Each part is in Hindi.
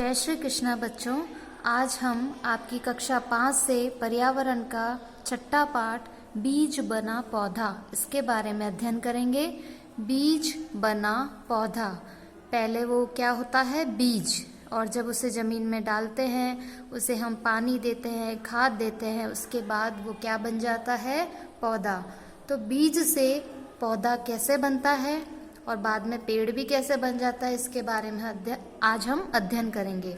जय श्री कृष्णा बच्चों। आज हम आपकी कक्षा 5 से पर्यावरण का छठा पाठ बीज बना पौधा इसके बारे में अध्ययन करेंगे। बीज बना पौधा, पहले वो क्या होता है बीज, और जब उसे ज़मीन में डालते हैं, उसे हम पानी देते हैं, खाद देते हैं, उसके बाद वो क्या बन जाता है पौधा। तो बीज से पौधा कैसे बनता है और बाद में पेड़ भी कैसे बन जाता है, इसके बारे में आज हम अध्ययन करेंगे।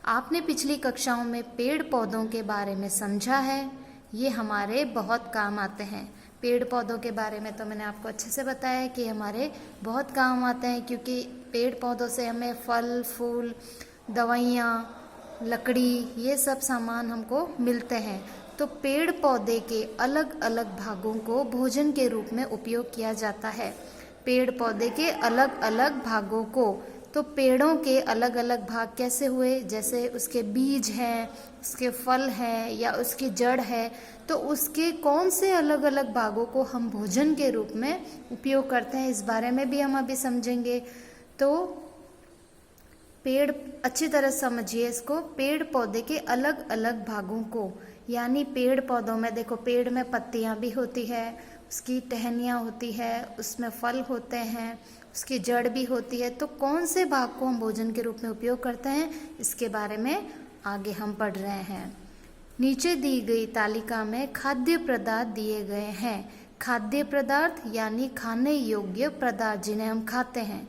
आपने पिछली कक्षाओं में पेड़ पौधों के बारे में समझा है, ये हमारे बहुत काम आते हैं। पेड़ पौधों के बारे में तो मैंने आपको अच्छे से बताया है कि हमारे बहुत काम आते हैं, क्योंकि पेड़ पौधों से हमें फल फूल, दवाइयाँ, लकड़ी, ये सब सामान हमको मिलते हैं। तो पेड़ पौधे के अलग अलग भागों को भोजन के रूप में उपयोग किया जाता है। पेड़ पौधे के अलग अलग भागों को, तो पेड़ों के अलग अलग भाग कैसे हुए, जैसे उसके बीज हैं, उसके फल हैं या उसकी जड़ है, तो उसके कौन से अलग अलग भागों को हम भोजन के रूप में उपयोग करते हैं, इस बारे में भी हम अभी समझेंगे। तो पेड़, अच्छी तरह समझिए इसको, पेड़ पौधे के अलग अलग भागों को, यानी पेड़ पौधों में देखो, पेड़ में पत्तियां भी होती है, उसकी टहनियाँ होती है, उसमें फल होते हैं, उसकी जड़ भी होती है। तो कौन से भाग को हम भोजन के रूप में उपयोग करते हैं, इसके बारे में आगे हम पढ़ रहे हैं। नीचे दी गई तालिका में खाद्य पदार्थ दिए गए हैं। खाद्य पदार्थ यानी खाने योग्य पदार्थ जिन्हें हम खाते हैं।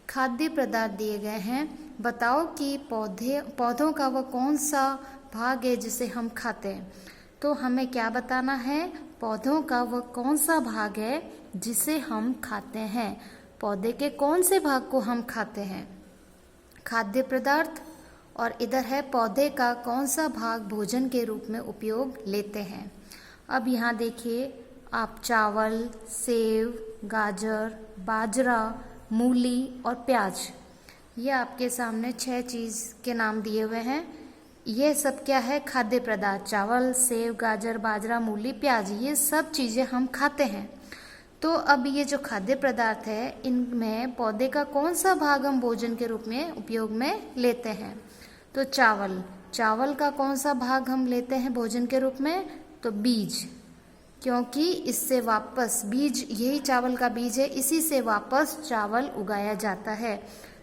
खाद्य पदार्थ दिए गए हैं, बताओ कि पौधों का वह कौन सा भाग है जिसे हम खाते हैं। तो हमें क्या बताना है, पौधों का वह कौन सा भाग है जिसे हम खाते हैं। पौधे के कौन से भाग को हम खाते हैं, खाद्य पदार्थ, और इधर है पौधे का कौन सा भाग भोजन के रूप में उपयोग लेते हैं। अब यहाँ देखिए आप, चावल, सेव, गाजर, बाजरा, मूली और प्याज, ये आपके सामने 6 चीज़ के नाम दिए हुए हैं। ये सब क्या है, खाद्य पदार्थ। चावल, सेव, गाजर, बाजरा, मूली, प्याज, ये सब चीज़ें हम खाते हैं। तो अब ये जो खाद्य पदार्थ है, इनमें पौधे का कौन सा भाग हम भोजन के रूप में उपयोग में लेते हैं। तो चावल, चावल का कौन सा भाग हम लेते हैं भोजन के रूप में, तो बीज, क्योंकि इससे वापस बीज, यही चावल का बीज है, इसी से वापस चावल उगाया जाता है।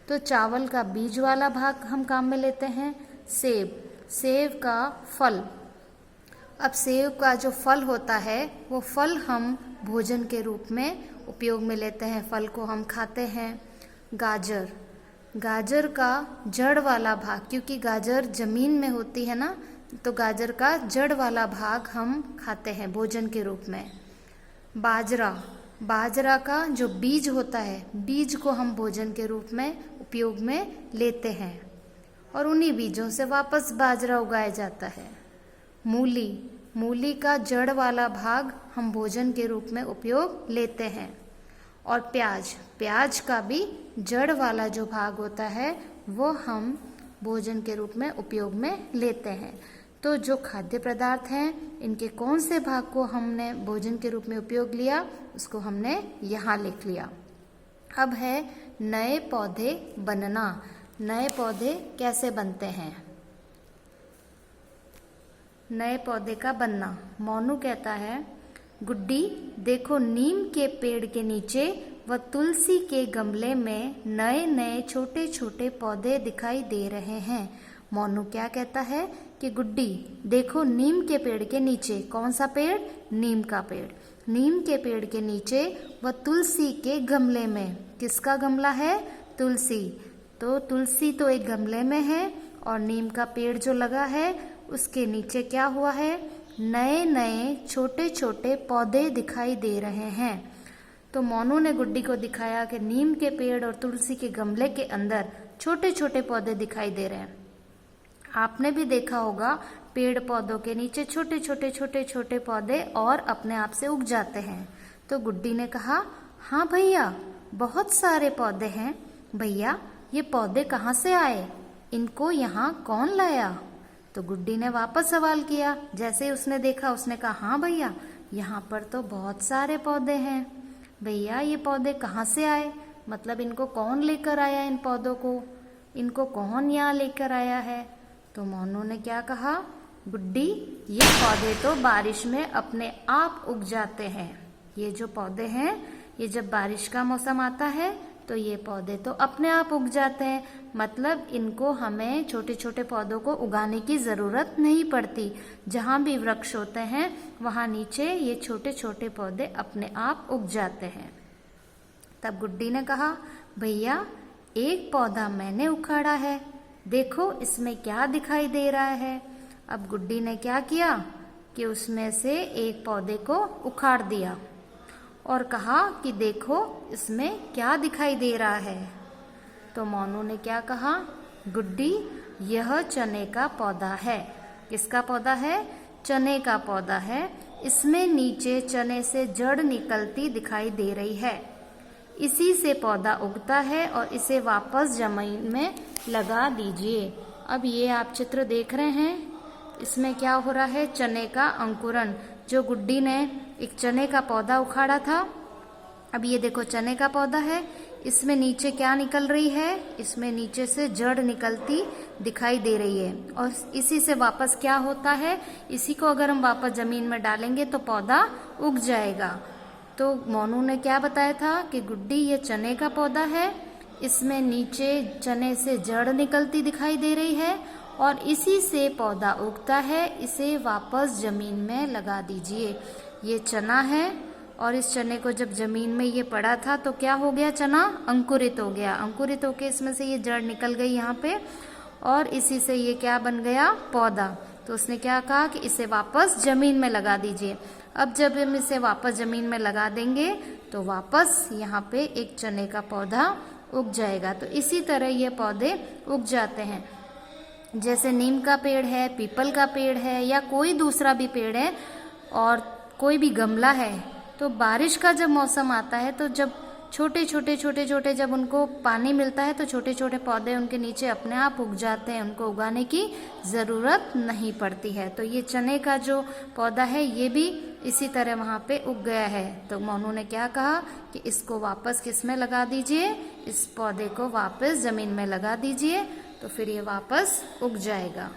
तो चावल का बीज वाला भाग हम काम में लेते हैं। सेब, सेब का फल, अब सेब का जो फल होता है, वो फल हम भोजन के रूप में उपयोग में लेते हैं, फल को हम खाते हैं। गाजर, गाजर का जड़ वाला भाग, क्योंकि गाजर जमीन में होती है ना, तो गाजर का जड़ वाला भाग हम खाते हैं भोजन के रूप में। बाजरा, बाजरा का जो बीज होता है, बीज को हम भोजन के रूप में उपयोग में लेते हैं, और उन्हीं बीजों से वापस बाजरा उगाया जाता है। मूली, मूली का जड़ वाला भाग हम भोजन के रूप में उपयोग लेते हैं। और प्याज, प्याज का भी जड़ वाला जो भाग होता है, वो हम भोजन के रूप में उपयोग में लेते हैं। तो जो खाद्य पदार्थ हैं, इनके कौन से भाग को हमने भोजन के रूप में उपयोग लिया, उसको हमने यहाँ लिख लिया। अब है नए पौधे बनना। नए पौधे कैसे बनते हैं, नए पौधे का बनना। मोनू कहता है, गुड्डी देखो, नीम के पेड़ के नीचे व तुलसी के गमले में नए नए छोटे छोटे पौधे दिखाई दे रहे हैं। मोनू क्या कहता है कि गुड्डी देखो, नीम के पेड़ के नीचे, कौन सा पेड़, नीम का पेड़, नीम के पेड़ के नीचे व तुलसी के गमले में, किसका गमला है, तुलसी, तो तुलसी तो एक गमले में है, और नीम का पेड़ जो लगा है उसके नीचे क्या हुआ है, नए नए छोटे छोटे पौधे दिखाई दे रहे हैं। तो मोनू ने गुड्डी को दिखाया कि नीम के पेड़ और तुलसी के गमले के अंदर छोटे छोटे पौधे दिखाई दे रहे हैं। आपने भी देखा होगा, पेड़ पौधों के नीचे छोटे छोटे छोटे छोटे पौधे और अपने आप से उग जाते हैं। तो गुड्डी ने कहा, हाँ भैया, बहुत सारे पौधे हैं। भैया ये पौधे कहाँ से आए, इनको यहाँ कौन लाया। तो गुड्डी ने वापस सवाल किया। जैसे ही उसने देखा, उसने कहा, हाँ भैया, यहाँ पर तो बहुत सारे पौधे हैं। भैया ये पौधे कहाँ से आए, मतलब इनको कौन लेकर आया इन पौधों को। इनको कौन यहाँ लेकर आया है? तो मोनू ने क्या कहा, गुड्डी ये पौधे तो बारिश में अपने आप उग जाते हैं। ये जो पौधे हैं ये जब बारिश का मौसम आता है तो ये पौधे तो अपने आप उग जाते हैं, मतलब इनको हमें छोटे छोटे पौधों को उगाने की ज़रूरत नहीं पड़ती। जहाँ भी वृक्ष होते हैं वहाँ नीचे ये छोटे छोटे पौधे अपने आप उग जाते हैं। तब गुड्डी ने कहा, भैया एक पौधा मैंने उखाड़ा है, देखो इसमें क्या दिखाई दे रहा है। अब गुड्डी ने क्या किया कि उसमें से एक पौधे को उखाड़ दिया और कहा कि देखो इसमें क्या दिखाई दे रहा है। तो मोनू ने क्या कहा, गुड्डी यह चने का पौधा है। किसका पौधा है? चने का पौधा है। इसमें नीचे चने से जड़ निकलती दिखाई दे रही है, इसी से पौधा उगता है और इसे वापस जमीन में लगा दीजिए। अब ये आप चित्र देख रहे हैं, इसमें क्या हो रहा है, चने का अंकुरन। जो गुड्डी ने एक चने का पौधा उखाड़ा था, अब ये देखो चने का पौधा है, इसमें नीचे क्या निकल रही है, इसमें नीचे से जड़ निकलती दिखाई दे रही है और इसी से वापस क्या होता है, इसी को अगर हम वापस जमीन में डालेंगे तो पौधा उग जाएगा। तो मोनू ने क्या बताया था कि गुड्डी ये चने का पौधा है, इसमें नीचे चने से जड़ निकलती दिखाई दे रही है और इसी से पौधा उगता है, इसे वापस जमीन में लगा दीजिए। ये चना है और इस चने को जब जमीन में ये पड़ा था तो क्या हो गया, चना अंकुरित हो गया। अंकुरित होके इसमें से ये जड़ निकल गई यहाँ पे और इसी से ये क्या बन गया, पौधा। तो उसने क्या कहा कि इसे वापस जमीन में लगा दीजिए। अब जब हम इसे वापस जमीन में लगा देंगे तो वापस यहाँ पे एक चने का पौधा उग जाएगा। तो इसी तरह ये पौधे उग जाते हैं। जैसे नीम का पेड़ है, पीपल का पेड़ है या कोई दूसरा भी पेड़ है और कोई भी गमला है, तो बारिश का जब मौसम आता है तो जब छोटे छोटे जब उनको पानी मिलता है तो छोटे छोटे पौधे उनके नीचे अपने आप उग जाते हैं, उनको उगाने की ज़रूरत नहीं पड़ती है। तो ये चने का जो पौधा है ये भी इसी तरह वहाँ पे उग गया है। तो मोनू ने क्या कहा कि इसको वापस किस में लगा दीजिए, इस पौधे को वापस ज़मीन में लगा दीजिए, तो फिर ये वापस उग जाएगा।